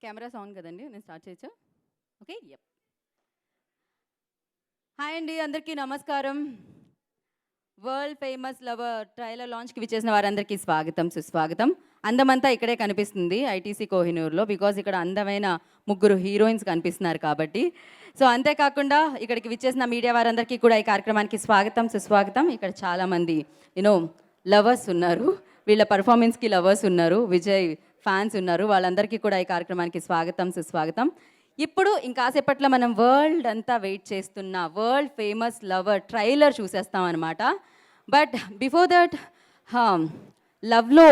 Cameras on కదండి, నేను start చేయొచ్చా? ఓకే. హాయ్ అండి, అందరికీ నమస్కారం. వరల్డ్ ఫేమస్ లవర్ ట్రైలర్ లాంచ్కి విచ్చేసిన వారందరికీ స్వాగతం, సుస్వాగతం. అందమంతా ఇక్కడే కనిపిస్తుంది ఐటీసీ కోహినూర్లో, బికాజ్ ఇక్కడ అందమైన ముగ్గురు హీరోయిన్స్ కనిపిస్తున్నారు కాబట్టి. సో అంతేకాకుండా ఇక్కడికి విచ్చేసిన మీడియా వారందరికీ కూడా ఈ కార్యక్రమానికి స్వాగతం, సుస్వాగతం. ఇక్కడ చాలామంది లవర్స్ ఉన్నారు, వీళ్ళ పర్ఫార్మెన్స్కి లవర్స్ ఉన్నారు, విజయ్ ఫ్యాన్స్ ఉన్నారు. వాళ్ళందరికీ కూడా ఈ కార్యక్రమానికి స్వాగతం, సుస్వాగతం. ఇప్పుడు ఇంకాసేపట్లో మనం వరల్డ్ అంతా వెయిట్ చేస్తున్న వరల్డ్ ఫేమస్ లవర్ ట్రైలర్ చూసేస్తాం అనమాట. బట్ బిఫోర్ దట్, లవ్లో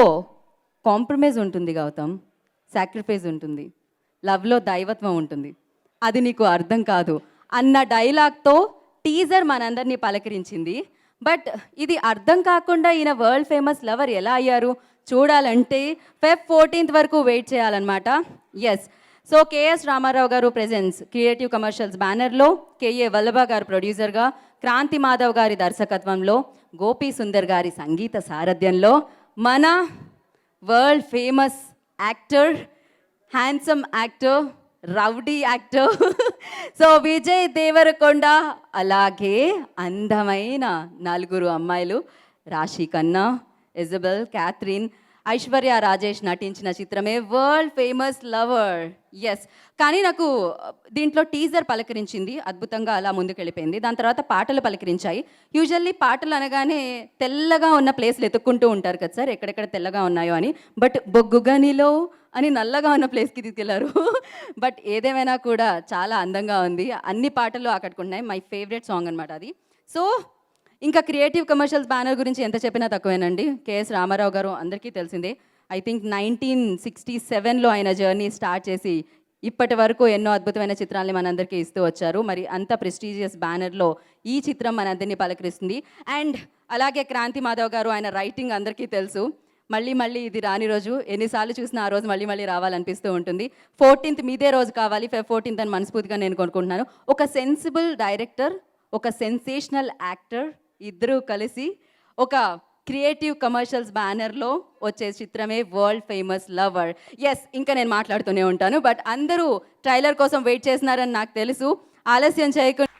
కాంప్రమైజ్ ఉంటుంది గౌతమ్, సాక్రిఫైస్ ఉంటుంది, లవ్లో దైవత్వం ఉంటుంది, అది నీకు అర్థం కాదు అన్న డైలాగ్తో టీజర్ మనందరినీ పలకరించింది. బట్ ఇది అర్థం కాకుండా ఈయన వరల్డ్ ఫేమస్ లవర్ ఎలా అయ్యారు చూడాలంటే Feb 14th వరకు వెయిట్ చేయాలన్నమాట. ఎస్, సో కేఎస్ రామారావు గారు ప్రెజెన్స్ క్రియేటివ్ కమర్షియల్స్ బ్యానర్లో, కేఏ వల్లభ గారు ప్రొడ్యూసర్గా, క్రాంతి మాధవ్ గారి దర్శకత్వంలో, గోపీ సుందర్ గారి సంగీత సారథ్యంలో మన world famous actor, handsome actor, rowdy actor so Vijay Deverakonda, అలాగే అందమైన నలుగురు అమ్మాయిలు రాశి ఖన్నా, ఇజబెల్, క్యాథరిన్, ఐశ్వర్య రాజేష్ నటించిన చిత్రమే వరల్డ్ ఫేమస్ లవర్. ఎస్, కానీ నాకు దీంట్లో టీజర్ పలకరించింది, అద్భుతంగా అలా ముందుకెళ్ళిపోయింది. దాని తర్వాత పాటలు పలకరించాయి. యూజువల్లీ పాటలు అనగానే తెల్లగా ఉన్న ప్లేస్లు ఎత్తుక్కుంటూ ఉంటారు కదా సార్, ఎక్కడెక్కడ తెల్లగా ఉన్నాయో అని. బట్ బొగ్గుగనిలో అని నల్లగా ఉన్న ప్లేస్కి తీసుకెళ్లారు. బట్ ఏదేమైనా కూడా చాలా అందంగా ఉంది, అన్ని పాటలు ఆకట్టుకుంటున్నాయి. మై ఫేవరెట్ సాంగ్ అనమాట అది. సో ఇంకా క్రియేటివ్ కమర్షియల్స్ బ్యానర్ గురించి ఎంత చెప్పినా తక్కువేనండి. కేఎస్ రామారావు గారు అందరికీ తెలిసిందే. ఐ థింక్ 1967లో ఆయన జర్నీ స్టార్ట్ చేసి ఇప్పటి వరకు ఎన్నో అద్భుతమైన చిత్రాలని మనందరికీ ఇస్తూ వచ్చారు. మరి అంత ప్రెస్టీజియస్ బ్యానర్లో ఈ చిత్రం మనందరినీ పలకరిస్తుంది. అండ్ అలాగే క్రాంతి మాధవ్ గారు, ఆయన రైటింగ్ అందరికీ తెలుసు. మళ్ళీ మళ్ళీ ఇది రాని రోజు, ఎన్నిసార్లు చూసినా ఆ రోజు మళ్ళీ మళ్ళీ రావాలనిపిస్తూ ఉంటుంది. 14th మీదే రోజు కావాలి, Feb 14th అని మనస్ఫూర్తిగా నేను కొనుక్కుంటున్నాను. ఒక సెన్సిబుల్ డైరెక్టర్, ఒక సెన్సేషనల్ యాక్టర్, ఇద్దరూ కలిసి ఒక క్రియేటివ్ కమర్షియల్స్ బ్యానర్లో వచ్చే చిత్రమే వరల్డ్ ఫేమస్ లవర్. ఎస్, ఇంకా నేను మాట్లాడుతూనే ఉంటాను, బట్ అందరూ ట్రైలర్ కోసం వెయిట్ చేస్తున్నారని నాకు తెలుసు. ఆలస్యం చేయకుండా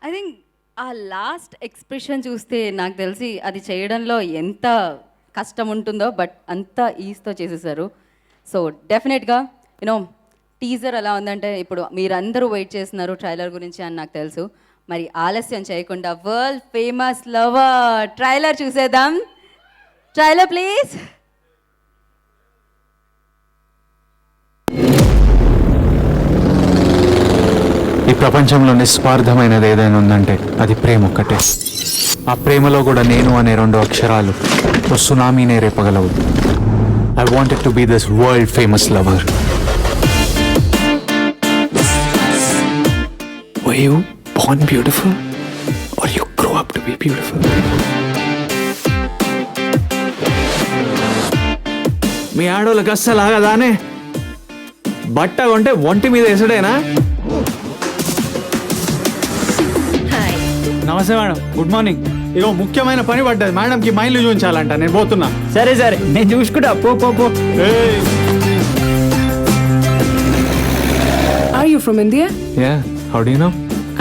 ఐ థింక్ ఆ లాస్ట్ ఎక్స్ప్రెషన్ చూస్తే నాకు తెలిసి అది చేయడంలో ఎంత కష్టం ఉంటుందో, బట్ అంతా ఈజీతో చేసేసారు. సో డెఫినెట్గా టీజర్ ఎలా ఉందంటే, ఇప్పుడు మీరందరూ వెయిట్ చేస్తున్నారు ట్రైలర్ గురించి అని నాకు తెలుసు. మరి ఆలస్యం చేయకుండా వరల్డ్ ఫేమస్ లవర్ ట్రైలర్ చూసేద్దాం. Trailer please. ఈ ప్రపంచంలో నిస్వార్థమైనది ఏదైనా ఉందంటే అది ప్రేమ ఒక్కటే. ఆ ప్రేమలో కూడా నేను అనే 2 అక్షరాలు ఓ సునామీనే రేపగలవు. I wanted to be this world famous lover. Were you born beautiful or you grow up to be beautiful? మీ ఆడోళ్ళకి అస్సలు ఆగదానే. బట్ట కొంటే ఒంటి మీద వేసడేనా? నమస్తే మేడం, గుడ్ మార్నింగ్. ఇగో ముఖ్యమైన పని పడ్డది, మేడంకి మైండ్లు చూపించాలంట, నేను పోతున్నా. సరే సరే, నేను చూసుకుంటా, పో పో పో. Are you from India? Yeah, how do you know?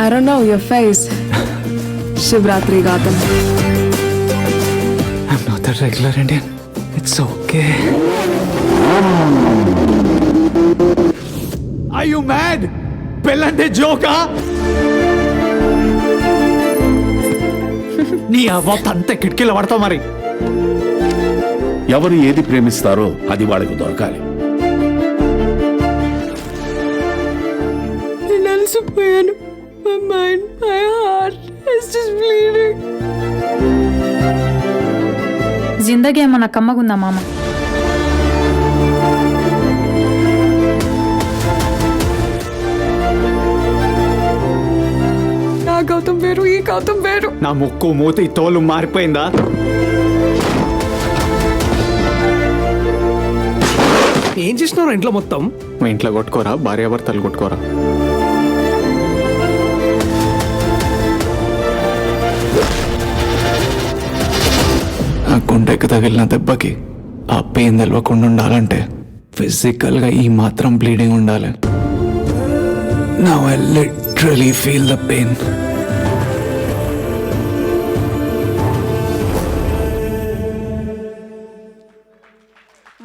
I don't know your face. Shivratri Gautam. I'm not a regular Indian. It's okay. Are you mad? Pellante joka? నీ అవ్వంతే కిటికీలో పడతావు. మరి ఎవరు ఏది ప్రేమిస్తారో అది వాళ్ళకు దొరకాలి. నేను అలసిపోయాను. My mind, my heart is just bleeding. జిందగీ ఏమన్నా కమ్మగుందా మామ? నా గౌతమ్ వేరు, ఈ గౌతమ్ వేరు. నా ముక్కు మూతి తోలు మారిపోయిందా? ఏం చేసినారు ఇంట్లో మొత్తం? మా ఇంట్లో కొట్టుకోరా, భార్యాభర్తలు కొట్టుకోరా. ఆ గుండెకి తగిలిన దెబ్బకి ఆ పెయిన్ తెలవకుండా ఉండాలంటే ఫిజికల్గా ఈ మాత్రం బ్లీడింగ్ ఉండాలి. Now I literally feel the pain.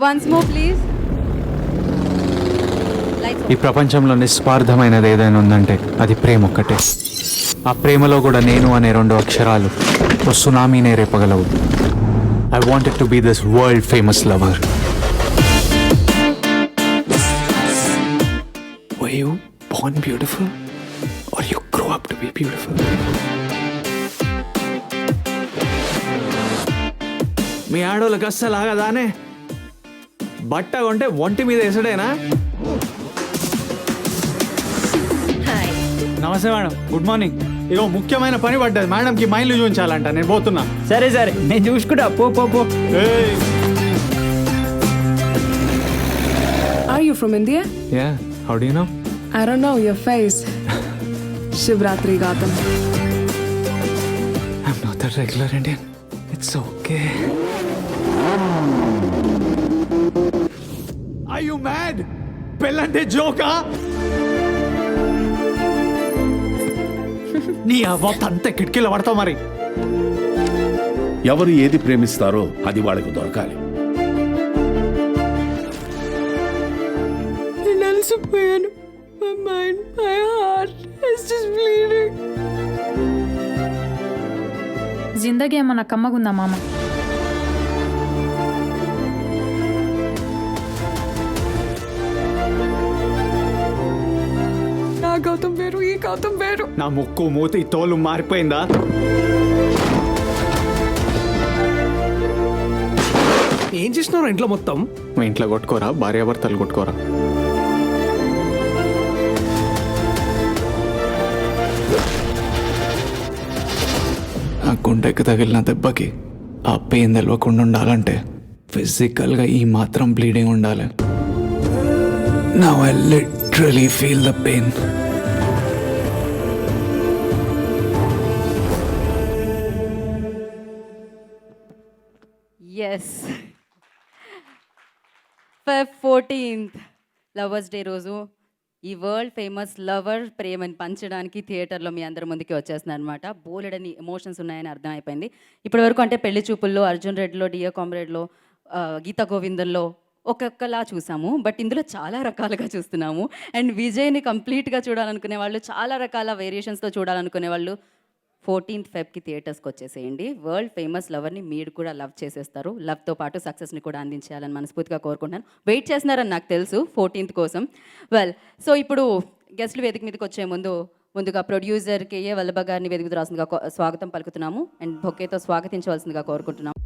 Once more please. ఈ ప్రపంచంలో నిస్వార్థమైనది ఏదైనా ఉందంటే అది ప్రేమ ఒక్కటే. ఆ ప్రేమలో కూడా నేను అనే 2 అక్షరాలు ఓ సునామీనే రేపగలవు. I wanted to be this world famous lover. Were you born beautiful or you grow up to be beautiful? మీ ఆడోళ్ళకి అస్సలు ఆగదానే. బట్ట కొంటే ఒంటి మీద వేసడేనా? నమస్తే మేడం, గుడ్ మార్నింగ్. ఇగో ముఖ్యమైన పని పడ్డది, మేడంకి మైండ్లు చూపించాలంట. నేను పోతున్నా. సరే నేను చూసుకుంటా పో. Are you from India? Yeah, how do you know? I don't know your face. Shivratri Gautam. I'm not a regular Indian. It's okay. Are you mad? పెళ్ళంటే జోకా? నీ అవ్వ అంతే కిటికీలో పడతావు మరి. ఎవరు ఏది ప్రేమిస్తారో అది వాళ్ళకు దొరకాలి. నేను అలసిపోయాను. My mind, my heart is just bleeding. జిందగీ ఏమన్నా కమ్మగుందా మామ? నా గౌతమ్ వేరు, ఈ గౌతమ్ వేరు. నా ముక్కు మూతి తోలు మారిపోయిందా? ఏం చేసినారు ఇంట్లో మొత్తం? మీ ఇంట్లో కొట్టుకోరా, భార్యాభర్తలు కొట్టుకోరా? ఆ గుండెకి తగిలిన దెబ్బకి ఆ పెయిన్ తెలవకుండా ఉండాలంటే ఫిజికల్గా ఈ మాత్రం బ్లీడింగ్ ఉండాలి. Now I literally feel the pain. Yes. Feb 14th lovers day రోజు ఈ వరల్డ్ ఫేమస్ లవర్ ప్రేమని పంచడానికి థియేటర్లో మీ అందరి ముందుకి వచ్చేస్తున్నారు అనమాట. బోలెడని ఎమోషన్స్ ఉన్నాయని అర్థం అయిపోయింది. ఇప్పటి వరకు అంటే పెళ్లి చూపుల్లో, అర్జున్ రెడ్డిలో, డియర్ కామ్రేడ్లో, గీతా గోవిందంలో ఒక్కొక్కలా చూసాము. బట్ ఇందులో చాలా రకాలుగా చూస్తున్నాము. అండ్ విజయ్ని కంప్లీట్గా చూడాలనుకునే వాళ్ళు, చాలా రకాల వేరియేషన్స్తో చూడాలనుకునే వాళ్ళు 14th Febకి థియేటర్స్కి వచ్చేసేయండి. వరల్డ్ ఫేమస్ లవర్ని మీరు కూడా లవ్ చేసేస్తారు. లవ్తో పాటు సక్సెస్ని కూడా అందించాలని మనస్ఫూర్తిగా కోరుకుంటున్నాను. వెయిట్ చేస్తున్నారని నాకు తెలుసు 14th కోసం. వెల్, సో ఇప్పుడు గెస్ట్లు వేదిక మీదకి వచ్చే ముందుగా ప్రొడ్యూసర్ కేఏ వల్లభ గారిని వేదిక మీద రాసిందిగా స్వాగతం పలుకుతున్నాము. అండ్ బొకేతో స్వాగతించవలసిందిగా కోరుకుంటున్నాము.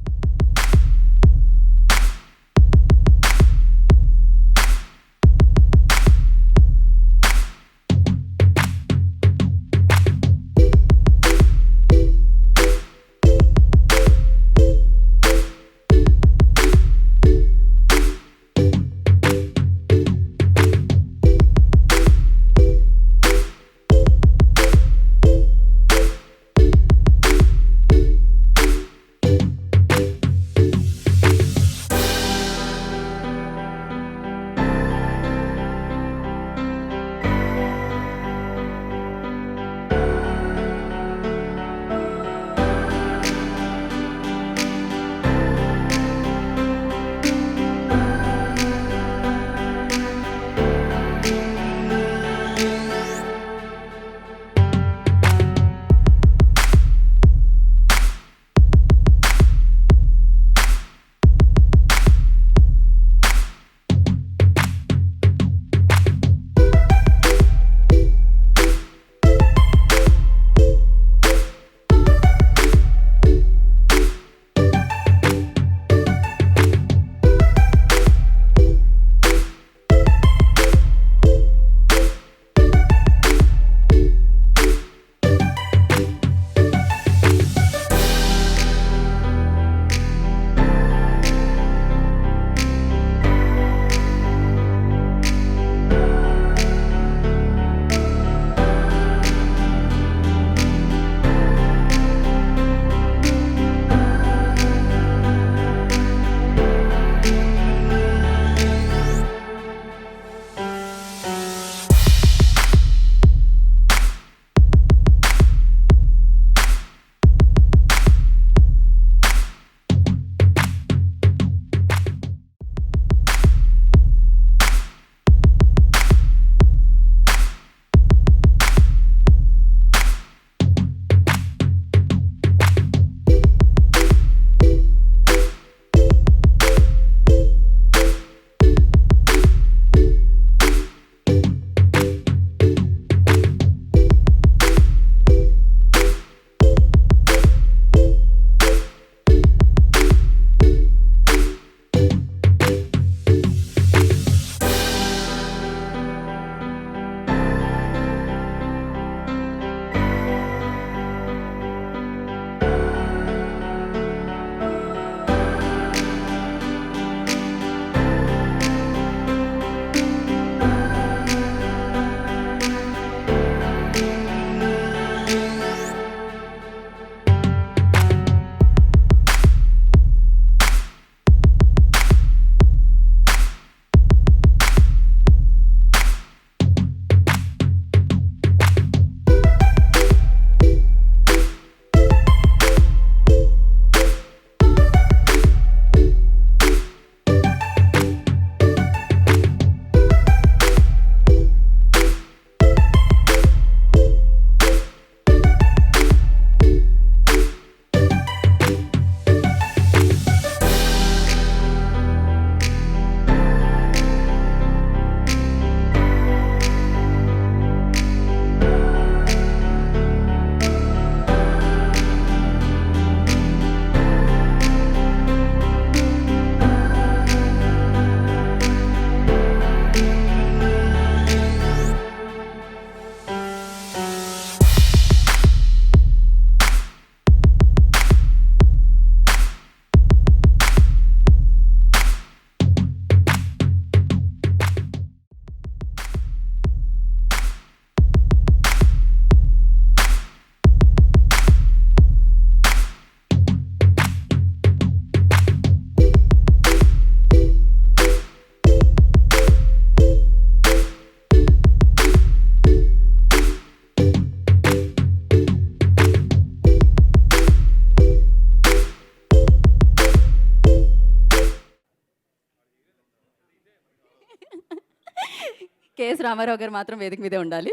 కేఎస్ రామారావు గారు మాత్రం వేదిక మీదే ఉండాలి.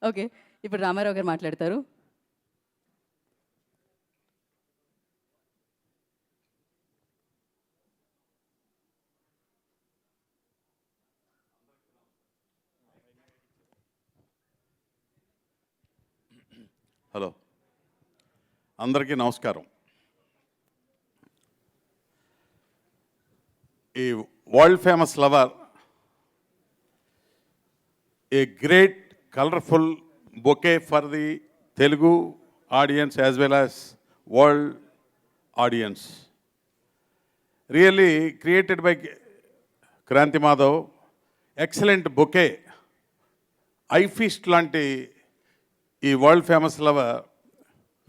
ఓకే, ఇప్పుడు రామారావు గారు మాట్లాడతారు. హలో, అందరికీ నమస్కారం. ఈ world famous lover a great colourful bouquet for the Telugu audience as well as world audience. Really created by Kranthi Madhav. Excellent bouquet, eye feast లాంటి ఈ world famous lover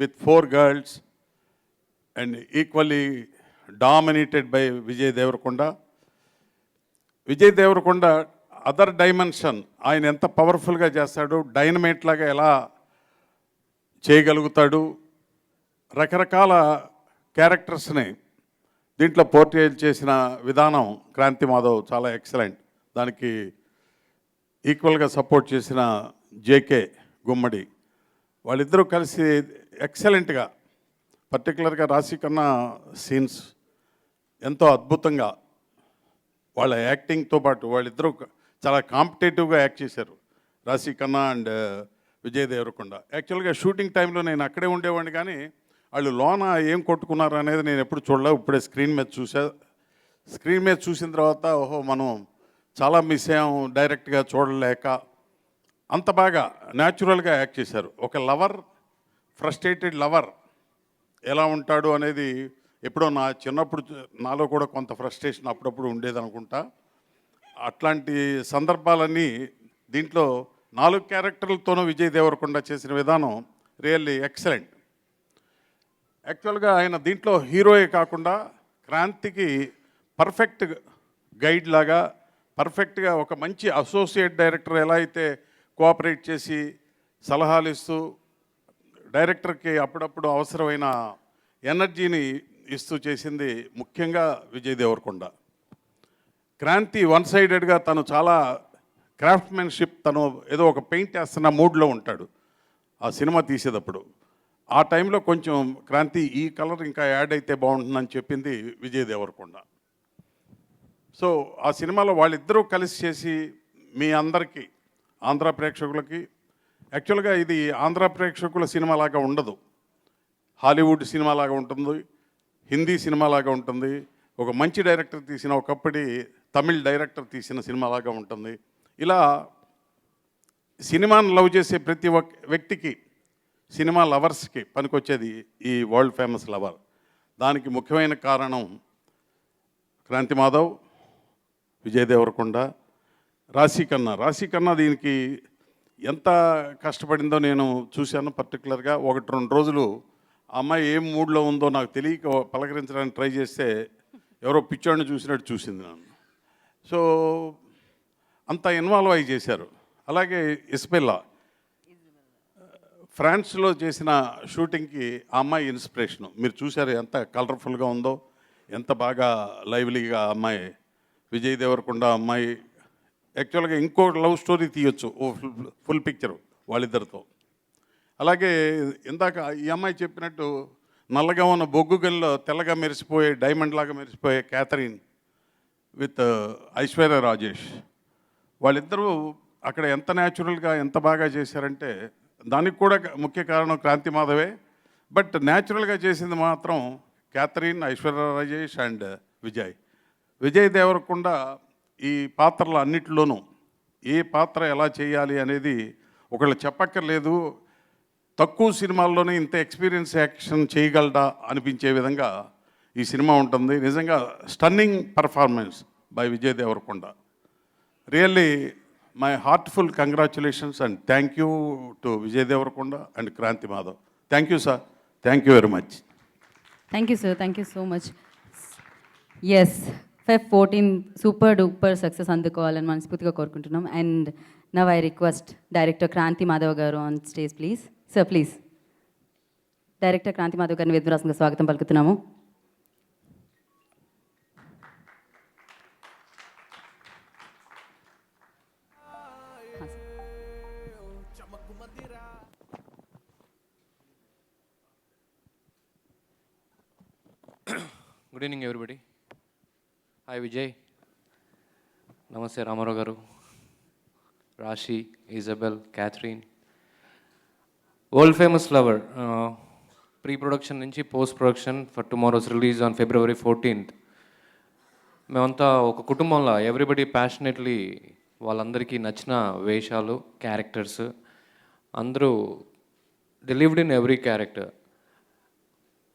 with 4 girls and equally dominated by Vijay Devarakonda. Vijay Devarakonda other dimension, ఆయన ఎంత పవర్ఫుల్గా చేస్తాడు, dynamite లాగా ఎలా చేయగలుగుతాడు, రకరకాల క్యారెక్టర్స్ని దీంట్లో పోర్ట్రేట్ చేసిన విధానం క్రాంతి మాధవ్ చాలా ఎక్సలెంట్. దానికి ఈక్వల్గా సపోర్ట్ చేసిన జేకే గుమ్మడి, వాళ్ళిద్దరూ కలిసి ఎక్సలెంట్గా, పర్టికులర్గా రాశి కన్నా సీన్స్ ఎంతో అద్భుతంగా వాళ్ళ యాక్టింగ్తో పాటు వాళ్ళిద్దరూ చాలా కాంపిటేటివ్గా యాక్ట్ చేశారు, రాశి ఖన్నా అండ్ విజయ్ దేవరకొండ. యాక్చువల్గా షూటింగ్ టైంలో నేను అక్కడే ఉండేవాడిని, కానీ వాళ్ళు లోన ఏం కొట్టుకున్నారు అనేది నేను ఎప్పుడు చూడలేదు. ఇప్పుడే స్క్రీన్ మీద చూసా. స్క్రీన్ మీద చూసిన తర్వాత ఓహో మనం చాలా మిస్ అయ్యాం డైరెక్ట్గా చూడలేక. అంత బాగా న్యాచురల్గా యాక్ట్ చేశారు. ఒక లవర్, ఫ్రస్ట్రేటెడ్ లవర్ ఎలా ఉంటాడు అనేది ఎప్పుడో నా చిన్నప్పుడు నాలో కూడా కొంత ఫ్రస్ట్రేషన్ అప్పుడప్పుడు ఉండేదనుకుంటా. అట్లాంటి సందర్భాలన్నీ దీంట్లో 4 క్యారెక్టర్లతోనూ విజయ్ దేవరకొండ చేసిన విధానం రియల్లీ ఎక్సలెంట్. యాక్చువల్గా ఆయన దీంట్లో హీరోయే కాకుండా క్రాంతికి పర్ఫెక్ట్ గైడ్ లాగా, పర్ఫెక్ట్గా ఒక మంచి అసోసియేట్ డైరెక్టర్ ఎలా అయితే కోఆపరేట్ చేసి సలహాలు ఇస్తూ డైరెక్టర్కి అప్పుడప్పుడు అవసరమైన ఎనర్జీని ఇస్తూ చేసింది ముఖ్యంగా విజయ్ దేవరకొండ. క్రాంతి వన్ సైడెడ్గా తను చాలా క్రాఫ్ట్మెన్షిప్, తను ఏదో ఒక పెయింట్ వేస్తున్న మూడ్లో ఉంటాడు ఆ సినిమా తీసేటప్పుడు. ఆ టైంలో కొంచెం క్రాంతి ఈ కలర్ ఇంకా యాడ్ అయితే బాగుంటుందని చెప్పింది విజయ్ దేవరకొండ. సో ఆ సినిమాలో వాళ్ళిద్దరూ కలిసి చేసి మీ అందరికీ, ఆంధ్ర ప్రేక్షకులకి, యాక్చువల్గా ఇది ఆంధ్ర ప్రేక్షకుల సినిమాలాగా ఉండదు, హాలీవుడ్ సినిమాలాగా ఉంటుంది, హిందీ సినిమాలాగా ఉంటుంది, ఒక మంచి డైరెక్టర్ తీసిన, ఒకప్పటి తమిళ్ డైరెక్టర్ తీసిన సినిమాలాగా ఉంటుంది. ఇలా సినిమాను లవ్ చేసే ప్రతి ఒక్క వ్యక్తికి, సినిమా లవర్స్కి పనికొచ్చేది ఈ వరల్డ్ ఫేమస్ లవర్. దానికి ముఖ్యమైన కారణం క్రాంతి మాధవ్, విజయ్ దేవరకొండ, రాశి ఖన్నా దీనికి ఎంత కష్టపడిందో నేను చూశాను. పర్టికులర్గా 1-2 రోజులు ఆ అమ్మాయి ఏం మూడ్లో ఉందో నాకు తెలియక పలకరించడానికి ట్రై చేస్తే ఎవరో పిచ్చోడిని చూసినట్టు చూసింది నన్ను. సో అంత ఇన్వాల్వ్ అయ్యి చేశారు. అలాగే ఇస్బెల్లా ఫ్రాన్స్లో చేసిన షూటింగ్కి ఆ అమ్మాయి ఇన్స్పిరేషను. మీరు చూశారు ఎంత కలర్ఫుల్గా ఉందో, ఎంత బాగా లైవ్లీగా అమ్మాయి. విజయ్ దేవరకొండ అమ్మాయి యాక్చువల్గా ఇంకో లవ్ స్టోరీ తీయొచ్చు, ఓ ఫుల్ పిక్చరు వాళ్ళిద్దరితో. అలాగే ఇందాక ఈ అమ్మాయి చెప్పినట్టు నల్లగా ఉన్న బొగ్గు గల్లో తెల్లగా మెరిసిపోయే, డైమండ్ లాగా మెరిసిపోయే క్యాథరిన్ విత్ ఐశ్వర్య రాజేష్, వాళ్ళిద్దరూ అక్కడ ఎంత న్యాచురల్గా ఎంత బాగా చేశారంటే దానికి కూడా ముఖ్య కారణం క్రాంతి మాధవే. బట్ న్యాచురల్గా చేసింది మాత్రం క్యాథరిన్, ఐశ్వర్య రాజేష్ అండ్ విజయ్ దేవరకొండ. ఈ పాత్రలు అన్నిటిలోనూ ఏ పాత్ర ఎలా చేయాలి అనేది ఒకళ్ళు చెప్పక్కర్లేదు. తక్కువ సినిమాల్లోనే ఇంత ఎక్స్పీరియన్స్ యాక్షన్ చేయగలడా అనిపించే విధంగా ఈ సినిమా ఉంటుంది. నిజంగా stunning performance by Vijay Deverakonda. Really my heartful congratulations and thank you to Vijay Deverakonda and Kranthi Madhav. Thank you sir, thank you very much. Thank you sir, thank you so much. Yes, Feb 14 super duper success అందుకోవాలని మనస్ఫూర్తిగా కోరుకుంటున్నాం. And now I request director Kranthi Madhav garu on stage please. Sir please, director Kranthi Madhav గారిని వేదరాసంగా స్వాగతం పలుకుతున్నాము. हाँ, sir. Good evening everybody. Hi Vijay, నమస్తే Rama Rao garu, Raashi, Isabelle, Catherine. World famous lover pre production నుంచి post production for tomorrow's release on February 14th. మేమంతా ఒక కుటుంబంలో ఎవ్రీబడి ప్యాషనెట్లీ వాళ్ళందరికీ నచ్చిన వేషాలు, క్యారెక్టర్స్ అందరూ lived in every character.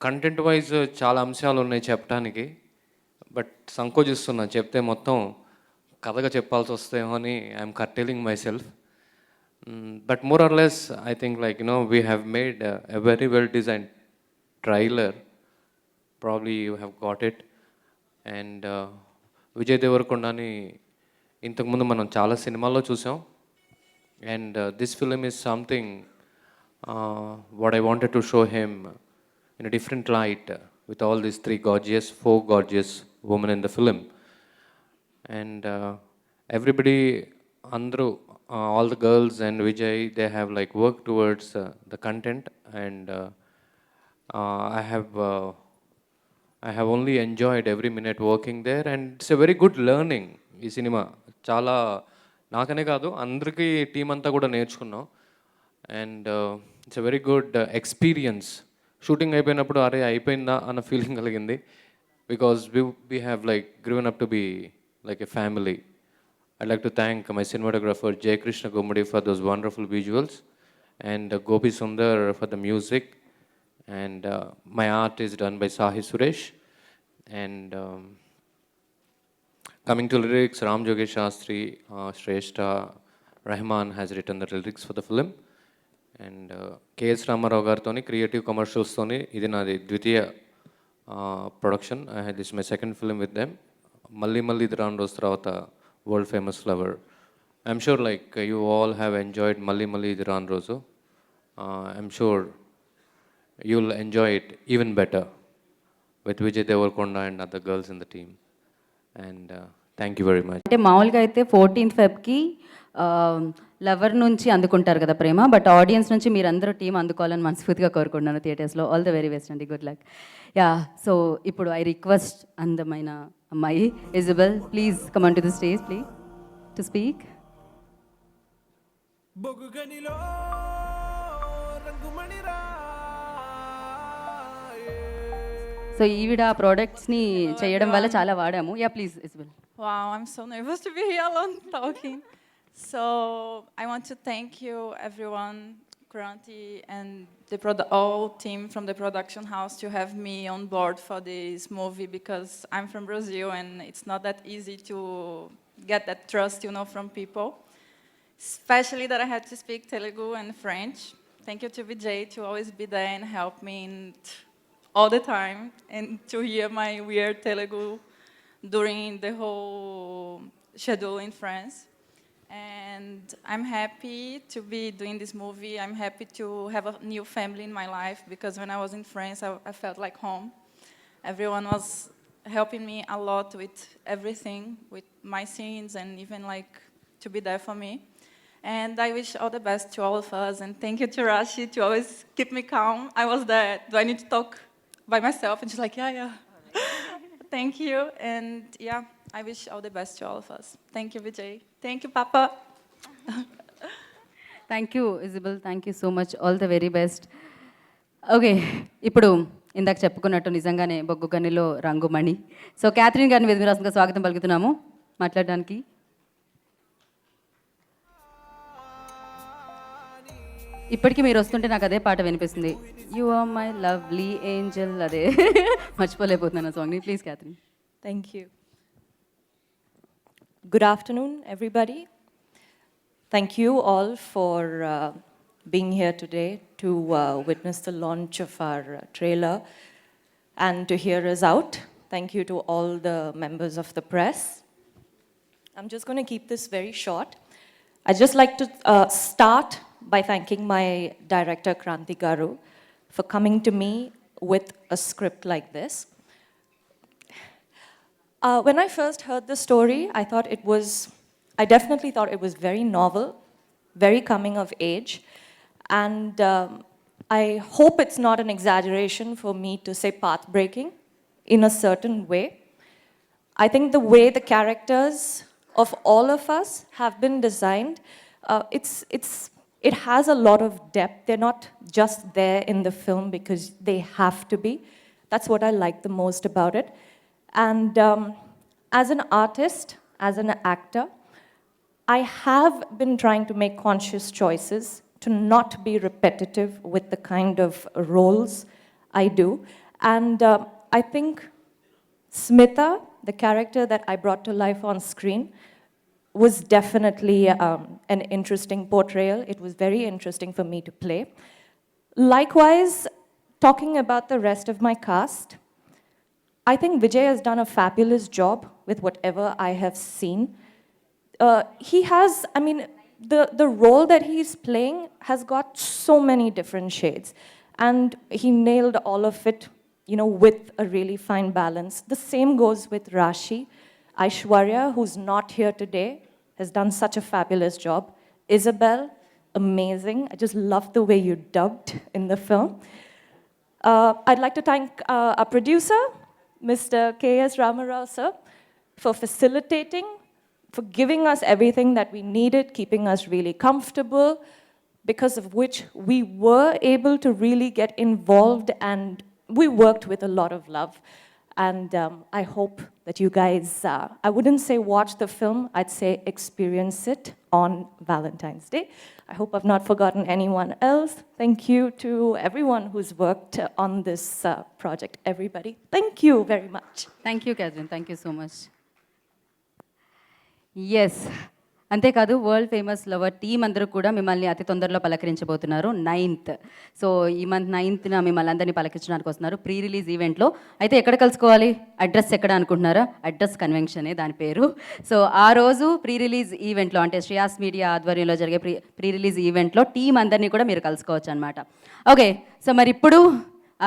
Content wise చాలా అంశాలు ఉన్నాయి చెప్పడానికి, బట్ సంకోచిస్తున్నా, చెప్తే మొత్తం కథగా చెప్పాల్సి వస్తేమో అని I'm curtailing myself. But more or less I think like we have made a very well designed trailer. Probably you have got it. And Vijay దేవరకొండని ఇంతకుముందు మనం చాలా సినిమాల్లో చూసాం. And this film is something what I wanted to show him in a different light with all these four gorgeous women in the film. And everybody, Andru, all the girls and Vijay, they have like worked towards the content, and I have only enjoyed every minute working there, and it's a very good learning. ఈ cinema చాలా నాకనే కాదు అందరికీ team అంతా కూడా నేర్చుకున్నాం. And it's a very good experience. Shooting అయిపోయినప్పుడు అరే అయిపోయిందా అన్న ఫీలింగ్ కలిగింది, because we have like grown up to be like a family. I'd like to thank my cinematographer Jayakrishna Gummadi for those wonderful visuals, and Gopi Sundar for the music, and my art is done by Sahi Suresh. And coming to lyrics, Ram జోగేష్ శాస్త్రి, శ్రేష్ఠ, Rahman has return the lyrics for the film. And KS Rama Rao గారితో creative కమర్షియల్స్తోని ఇది నాది ద్వితీయ production. I had this my second film with them. మళ్ళీ ఇది రాను రోజు తర్వాత world famous flower. I'm sure like you all have enjoyed మళ్ళీ ఇది రాను రోజు. I'm sure you will enjoy it even better with Vijay Deverakonda and other girls in the team. And thank you very much. అంటే మామూలుగా అయితే 14th Febకి లవర్ నుంచి అందుకుంటారు కదా ప్రేమ, బట్ ఆడియన్స్ నుంచి మీరందరూ టీం అందుకోవాలని మనస్ఫూర్తిగా కోరుకుంటున్నాను థియేటర్స్లో. ఆల్ ద వెరీ బెస్ట్ అండి, గుడ్ లక్. యా, సో ఇప్పుడు ఐ రిక్వెస్ట్ అందమైన అమ్మాయి Isabel, please come on to the stage please to speak. So ఈవిడ ప్రోడక్ట్స్ని చేయడం వల్ల చాలా వాడాము. Yeah please Isabel. Wow, I'm so nervous to be here alone talking. So I want to thank you, everyone, Kranti and the whole team from the production house to have me on board for this movie, because I'm from Brazil and it's not that easy to get that trust, from people. Especially that I had to speak Telugu and French. Thank you to Vijay to always be there and help me all the time, and to hear my weird Telugu during the whole schedule in France. And I'm happy to be doing this movie. I'm happy to have a new family in my life, because when I was in France, I felt like home. Everyone was helping me a lot with everything, with my scenes, and even like to be there for me. And I wish all the best to all of us. And thank you to Rashi to always keep me calm. I was there. Do I need to talk by myself? And she's like, yeah. Thank you. And yeah, I wish all the best to all of us. Thank you, Vijay. Thank you, Papa. Thank you Isabel, thank you so much, all the very best. Okay, ఇప్పుడు ఇందాక చెప్పుకున్నట్టు నిజంగానే బొగ్గు గనిలో రంగుమణి. So Catherine గారిని వేదికగా స్వాగతం పలుకుతున్నాము మాట్లాడడానికి. ఇప్పటికీ మీరు వస్తుంటే నాకు అదే పాట వినిపిస్తుంది, you are my lovely angel. అదే మర్చిపోలేకపోతున్నాను ఆ సాంగ్ని. Please Catherine. Thank you. Good afternoon, everybody. Thank you all for being here today to witness the launch of our trailer and to hear us out. Thank you to all the members of the press. I'm just going to keep this very short. I'd just like to start by thanking my director, Kranti Garu, for coming to me with a script like this. When I first heard the story, I definitely thought it was very novel, very coming of age. And I hope it's not an exaggeration for me to say path-breaking in a certain way. I think the way the characters of all of us have been designed, it has a lot of depth. They're not just there in the film because they have to be. That's what I like the most about it. And as an artist, as an actor, I have been trying to make conscious choices to not be repetitive with the kind of roles I do. And I think Smita, the character that I brought to life on screen, was definitely an interesting portrayal. It was very interesting for me to play. Likewise, talking about the rest of my cast, I think Vijay has done a fabulous job with whatever I have seen. He has, I mean, the role that he's playing has got so many different shades. And he nailed all of it, you know, with a really fine balance. The same goes with Rashi. Aishwarya, who's not here today, has done such a fabulous job. Isabel, amazing. I just love the way you dubbed in the film. I'd like to thank our producer, Mr. K.S. Ramarao, sir, for facilitating, for giving us everything that we needed, keeping us really comfortable, because of which we were able to really get involved, and we worked with a lot of love. And I hope that you guys, I wouldn't say watch the film, I'd say experience it on Valentine's Day. I hope I've not forgotten anyone else. Thank you to everyone who's worked on this project, everybody. Thank you very much. Thank you Catherine, thank you so much. Yes, అంతేకాదు world famous lover team అందరూ కూడా మిమ్మల్ని అతి తొందరలో పలకరించబోతున్నారు 9th. So ఈ month 9th మిమ్మల్ని అందరినీ పలకరించడానికి వస్తున్నారు ప్రీ రిలీజ్ ఈవెంట్లో. అయితే ఎక్కడ కలుసుకోవాలి, అడ్రస్ ఎక్కడ అనుకుంటున్నారా? అడ్రస్ కన్వెన్షనే దాని పేరు. సో ఆ రోజు ప్రీ రిలీజ్ ఈవెంట్లో, అంటే శ్రేయాస్ మీడియా ఆధ్వర్యంలో జరిగే ప్రీ రిలీజ్ ఈవెంట్లో టీం అందరినీ కూడా మీరు కలుసుకోవచ్చు అనమాట. ఓకే, సో మరి ఇప్పుడు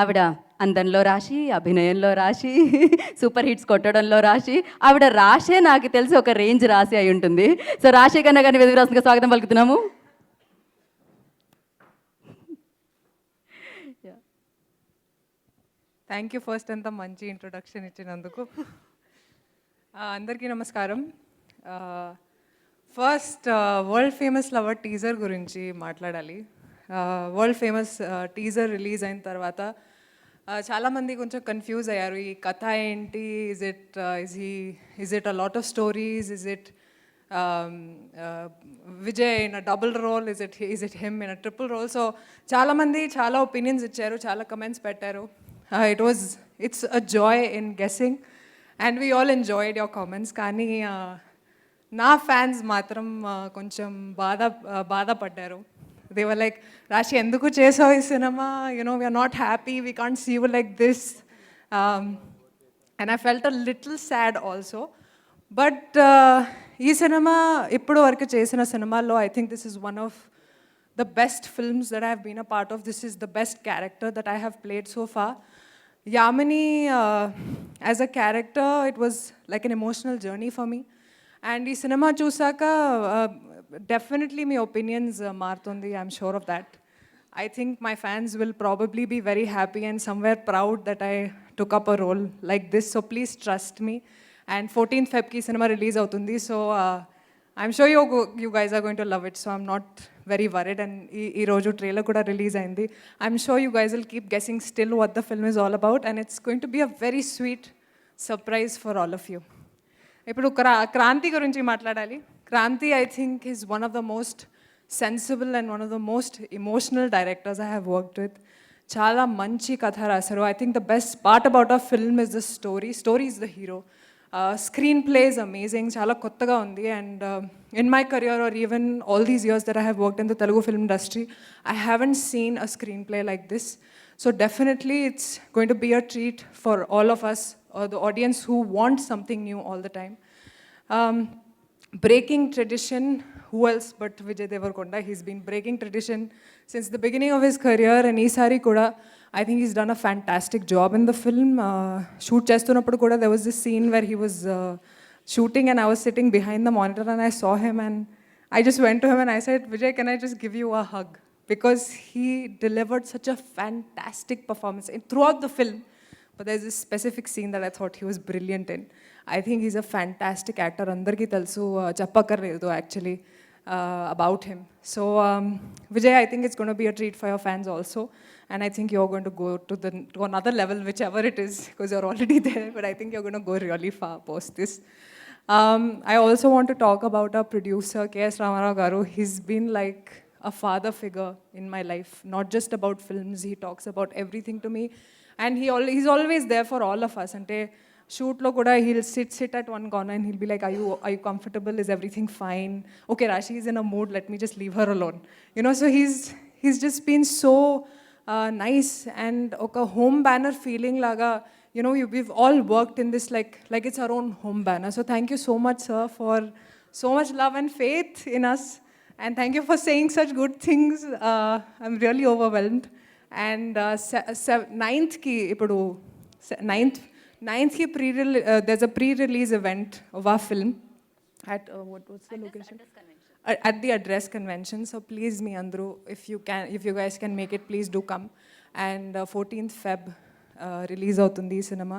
ఆవిడ అందంలో రాశి, అభినయంలో రాశి, సూపర్ హిట్స్ కొట్టడంలో రాశి, ఆవిడ రాశే నాకు తెలిసి ఒక రేంజ్ రాశి అయి ఉంటుంది. సో రాశి కన్నా కానీ వెదుగు రాశిగా స్వాగతం పలుకుతున్నాము. థ్యాంక్ యూ ఫస్ట్ అంతా మంచి ఇంట్రొడక్షన్ ఇచ్చినందుకు. అందరికీ నమస్కారం. First world famous lover teaser గురించి మాట్లాడాలి. వరల్డ్ ఫేమస్ టీజర్ రిలీజ్ అయిన తర్వాత చాలామంది కొంచెం కన్ఫ్యూజ్ అయ్యారు. ఈ కథ ఏంటి? Is it a lot of stories? Is it Vijay in a double role? Is it him in a triple role? So చాలామంది చాలా ఒపీనియన్స్ ఇచ్చారు, చాలా కమెంట్స్ పెట్టారు. It's a joy in guessing and we all enjoyed your comments. కానీ నా fans మాత్రం కొంచెం బాధపడ్డారు. They were like, Rashi, enduku chesavu ee cinema? You know, we are not happy. We can't see you like this. And I felt a little sad also. But ee cinema, ippudu varaku chesina cinemalo, I think this is one of the best films that I have been a part of. This is the best character that I have played so far. Yamini, as a character, it was like an emotional journey for me. And ee cinema chusaka, definitely my opinions marutundi. I'm sure of that. I think my fans will probably be very happy and somewhere proud that I took up a role like this. So please trust me. And 14th Feb ki cinema release avutundi. So I'm sure you guys are going to love it. So I'm not very worried. And ee roju trailer kuda release ayindi. I'm sure you guys will keep guessing still what the film is all about. And it's going to be a very sweet surprise for all of you. ఇప్పుడు క్రాంతి గురించి మాట్లాడాలి. Kranti, I think, is one of the most sensible and one of the most emotional directors I have worked with. Chala manchi katha rasaru. I think the best part about our film is the story. Story is the hero. Screenplay is amazing. Chala kottaga undi. And in my career, or even all these years that I have worked in the Telugu film industry, I haven't seen a screenplay like this. So definitely, it's going to be a treat for all of us, or the audience who want something new all the time. Breaking tradition, who else but Vijay Devarkonda? He's been breaking tradition since the beginning of his career, and Isari kuda, I think he's done a fantastic job in the film. Shoot chestunappudu kuda, there was this scene where he was shooting and I was sitting behind the monitor and I saw him and I just went to him and I said, Vijay, can I just give you a hug? Because he delivered such a fantastic performance throughout the film. But there's this specific scene that I thought he was brilliant in. I think he's a fantastic actor. Andarki telsu chappakarledu actually about him. So Vijay, I think it's going to be a treat for your fans also. And I think you're going to go to another level, whichever it is, because you're already there. But I think you're going to go really far post this. I also want to talk about our producer, K.S. Ramarao Garu. He's been like a father figure in my life, not just about films. He talks about everything to me. And he's always there for all of us. Ante shoot lo kuda he'll sit at one corner and he'll be like, are you comfortable? Is everything fine? Okay, Rashi is in a mood. Let me just leave her alone. You know, so he's just been so nice and oka home banner feeling laga. You know, we've all worked in this like it's our own home banner. So thank you so much, sir, for so much love and faith in us. And thank you for saying such good things. I'm really overwhelmed. And 9th ki ipudu 9th ki there's a pre-release event of our film at what's the location? At the Address Convention. So please me andru, if you guys can make it, please do come. And 14th Feb release అవుతుంది ఈ cinema.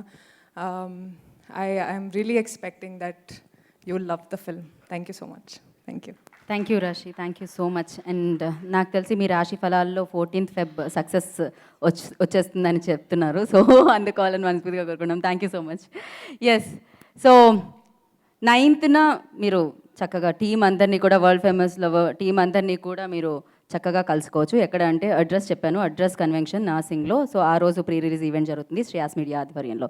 I'm really expecting that you'll love the film. Thank you so much. Thank you. Thank you Raashi, thank you so much. And నాకు తెలిసి మీ రాశి ఫలాల్లో 14th Feb success వచ్చేస్తుందని చెప్తున్నారు. So అందుకోవాలని మనస్ఫూర్తిగా కోరుకున్నాం. Thank you so much. Yes, so 9th మీరు చక్కగా టీం అందరినీ కూడా, వరల్డ్ ఫేమస్ లవర్ టీం అందరినీ కూడా మీరు చక్కగా కలుసుకోవచ్చు. ఎక్కడ అంటే అడ్రస్ చెప్పాను, అడ్రస్ కన్వెన్షన్ నాసింగ్లో. సో ఆ రోజు ప్రీ రిలీజ్ ఈవెంట్ జరుగుతుంది శ్రేయాస్ మీడియా ఆధ్వర్యంలో.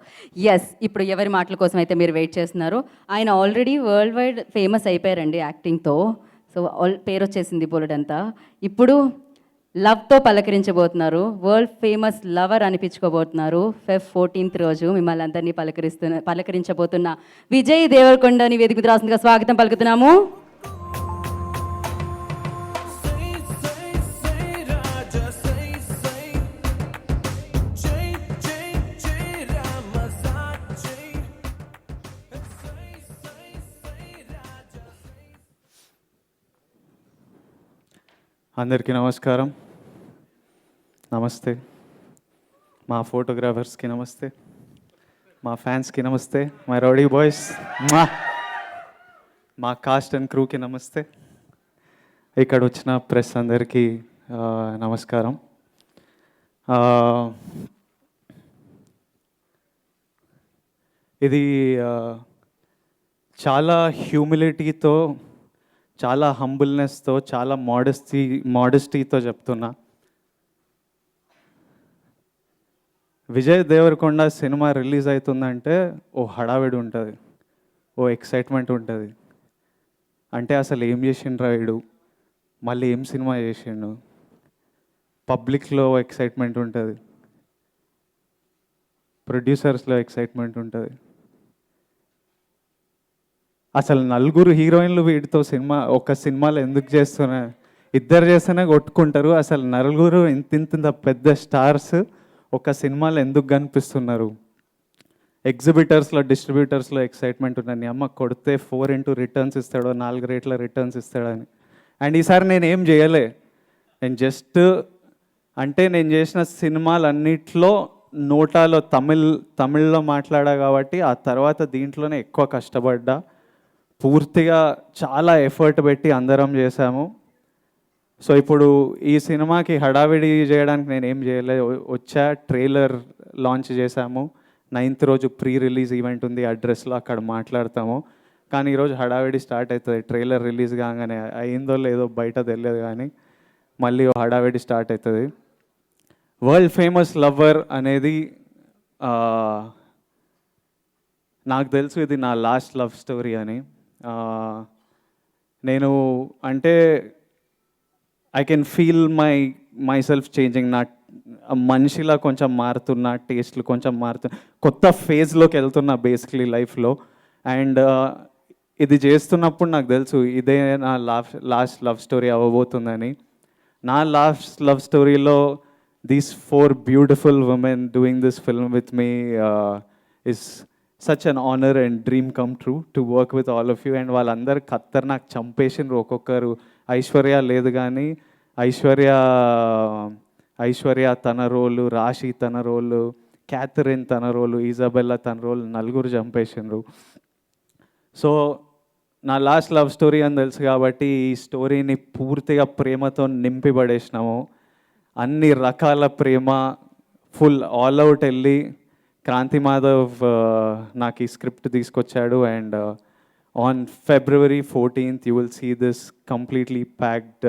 ఎస్, ఇప్పుడు ఎవరి మాటల కోసం అయితే మీరు వెయిట్ చేస్తున్నారు, ఆయన ఆల్రెడీ వరల్డ్ వైడ్ ఫేమస్ అయిపోయారండి యాక్టింగ్తో. సో పేరు వచ్చేసింది బోలెడంతా. ఇప్పుడు లవ్తో పలకరించబోతున్నారు, వరల్డ్ ఫేమస్ లవర్ అనిపించుకోబోతున్నారు. Feb 14th రోజు మిమ్మల్ని అందరినీ పలకరించబోతున్న విజయ్ దేవరకొండని వేదిక మీద రాసిందిగా స్వాగతం పలుకుతున్నాము. అందరికీ నమస్కారం, నమస్తే. మా ఫోటోగ్రాఫర్స్కి నమస్తే, మా ఫ్యాన్స్కి నమస్తే, మై రౌడీ బాయ్స్, మా కాస్ట్ అండ్ క్రూకి నమస్తే, ఇక్కడ వచ్చిన ప్రెస్ అందరికీ నమస్కారం. ఇది చాలా హ్యూమిలిటీతో, చాలా హంబుల్నెస్తో, చాలా మోడెస్టీతో చెప్తున్నా. విజయ్ దేవరకొండ సినిమా రిలీజ్ అవుతుందంటే ఓ హడావిడి ఉంటుంది, ఓ ఎక్సైట్మెంట్ ఉంటుంది. అంటే అసలు ఏం చేసిండ్రా వీడు, మళ్ళీ ఏం సినిమా చేసిండు, పబ్లిక్లో ఎక్సైట్మెంట్ ఉంటుంది, ప్రొడ్యూసర్స్లో ఎక్సైట్మెంట్ ఉంటుంది. అసలు నలుగురు హీరోయిన్లు వీటితో ఒక సినిమాలో ఎందుకు చేస్తున్నా, ఇద్దరు చేస్తేనే కొట్టుకుంటారు. అసలు నలుగురు ఇంత పెద్ద స్టార్స్ ఒక సినిమాలో ఎందుకు కనిపిస్తున్నారు? ఎగ్జిబిటర్స్లో, డిస్ట్రిబ్యూటర్స్లో ఎక్సైట్మెంట్ ఉన్నాయి. నీ అమ్మ కొడితే 4x రిటర్న్స్ ఇస్తాడో, 4 రేట్ల రిటర్న్స్ ఇస్తాడని. అండ్ ఈసారి నేను ఏం చేయలే, నేను జస్ట్ నేను చేసిన సినిమాలన్నిట్లో నోటాలో తమిళ్లో మాట్లాడా కాబట్టి ఆ తర్వాత దీంట్లోనే ఎక్కువ కష్టపడ్డా. పూర్తిగా చాలా ఎఫర్ట్ పెట్టి అందరం చేశాము. సో ఇప్పుడు ఈ సినిమాకి హడావిడి చేయడానికి నేను ఏం చేయలేదు, వచ్చా ట్రైలర్ లాంచ్ చేశాము. 9th రోజు ప్రీ రిలీజ్ ఈవెంట్ ఉంది అడ్రస్లో, అక్కడ మాట్లాడతాము. కానీ ఈరోజు హడావిడి స్టార్ట్ అవుతుంది. ట్రైలర్ రిలీజ్ కాగానే అయిందో లేదో బయట తెలియదు, కానీ మళ్ళీ హడావిడి స్టార్ట్ అవుతుంది. వరల్డ్ ఫేమస్ లవర్ అనేది నాకు తెలుసు ఇది నా లాస్ట్ లవ్ స్టోరీ అని. నేను I can feel my self changing. నా మనిషిలా కొంచెం మారుతున్నా, టేస్ట్లు కొంచెం మారుతున్నా, కొత్త ఫేజ్లోకి వెళ్తున్నా బేసిక్లీ లైఫ్లో. అండ్ ఇది చేస్తున్నప్పుడు నాకు తెలుసు ఇదే నా లాస్ట్ లవ్ స్టోరీ అవ్వబోతుందని. నా లాస్ట్ లవ్ స్టోరీలో these 4 beautiful women doing this film with me is such an honour and dream come true to work with all of you. And వాళ్ళందరూ ఖతర్నాక్ చంపేసిండ్రు. ఒక్కొక్కరు ఐశ్వర్య లేదు కానీ ఐశ్వర్య తన రోలు, రాశి తన రోలు, క్యాథరిన్ తన రోలు, ఇజబెల్లా తన రోలు, నలుగురు చంపేసిండ్రు. సో నా లాస్ట్ లవ్ స్టోరీ అని తెలుసు కాబట్టి ఈ స్టోరీని పూర్తిగా ప్రేమతో నింపి పడేసినాము. అన్ని రకాల ప్రేమ ఫుల్ ఆల్ అవుట్ వెళ్ళి క్రాంతి మాధవ్ నాకు ఈ స్క్రిప్ట్ తీసుకొచ్చాడు. And on February 14th you will see this completely packed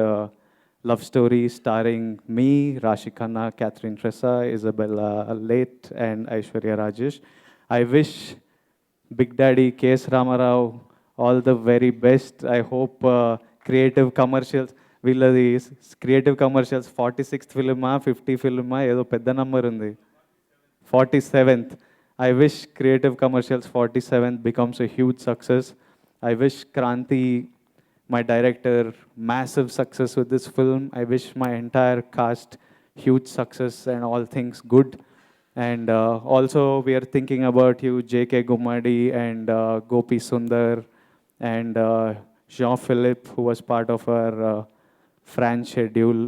love story starring me, Rashi Khanna, Catherine Tressa, Isabella Late and Aishwarya Rajesh. I wish Big Daddy K.S. Ramarao all the very best. I hope creative commercials, వీళ్ళది creative commercials 46th ఫిల్మా 50 ఫిల్మా ఏదో పెద్ద number ఉంది, 47th. I wish creative commercials 47th becomes a huge success. I wish Kranti, my director, massive success with this film. I wish my entire cast huge success and all things good. And also we are thinking about you, J.K. Gummadi and Gopi Sundar and Jean-Philippe, who was part of our France schedule,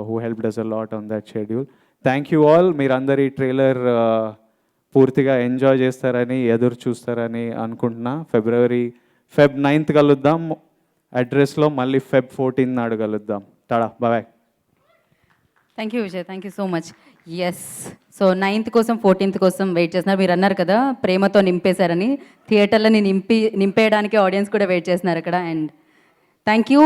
who helped us a lot on that schedule. Thank you all. మీరందరి trailer పూర్తిగా enjoy చేస్తారని ఎదురు చూస్తారని అనుకుంటున్నా. Feb 9th కలుద్దాం అడ్రస్లో, మళ్ళీ Feb 14th నాడు కలుద్దాం. Tada, bye. Thank you Vijay, thank you so much. Yes, so 9th కోసం 14th కోసం వెయిట్ చేస్తున్నారు. మీరు అన్నారు కదా ప్రేమతో నింపేశారని, థియేటర్లని నింపేయడానికి ఆడియన్స్ కూడా వెయిట్ చేస్తున్నారు అక్కడ. And thank you.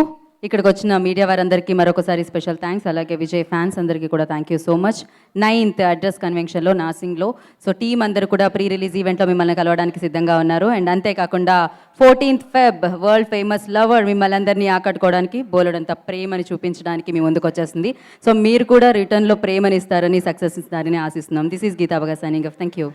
ఇక్కడికి వచ్చిన మీడియా వారందరికీ మరొకసారి స్పెషల్ థ్యాంక్స్. అలాగే విజయ్ ఫ్యాన్స్ అందరికీ కూడా thank you so much. 9th address కన్వెన్షన్లో నాసింగ్లో. సో టీం అందరూ కూడా ప్రీ రిలీజ్ ఈవెంట్లో మిమ్మల్ని కలవడానికి సిద్ధంగా ఉన్నారు. అండ్ అంతేకాకుండా 14th Feb world famous lover మిమ్మల్ని అందరినీ ఆకట్టుకోవడానికి, బోలెడంత ప్రేమని చూపించడానికి మీ ముందుకు వచ్చేస్తుంది. సో మీరు కూడా రిటర్న్లో ప్రేమని ఇస్తారని, సక్సెస్ ఇస్తారని ఆశిస్తున్నాం. దిస్ ఈస్ గీతా బగా సైనింగ్ ఆఫ్. Thank you.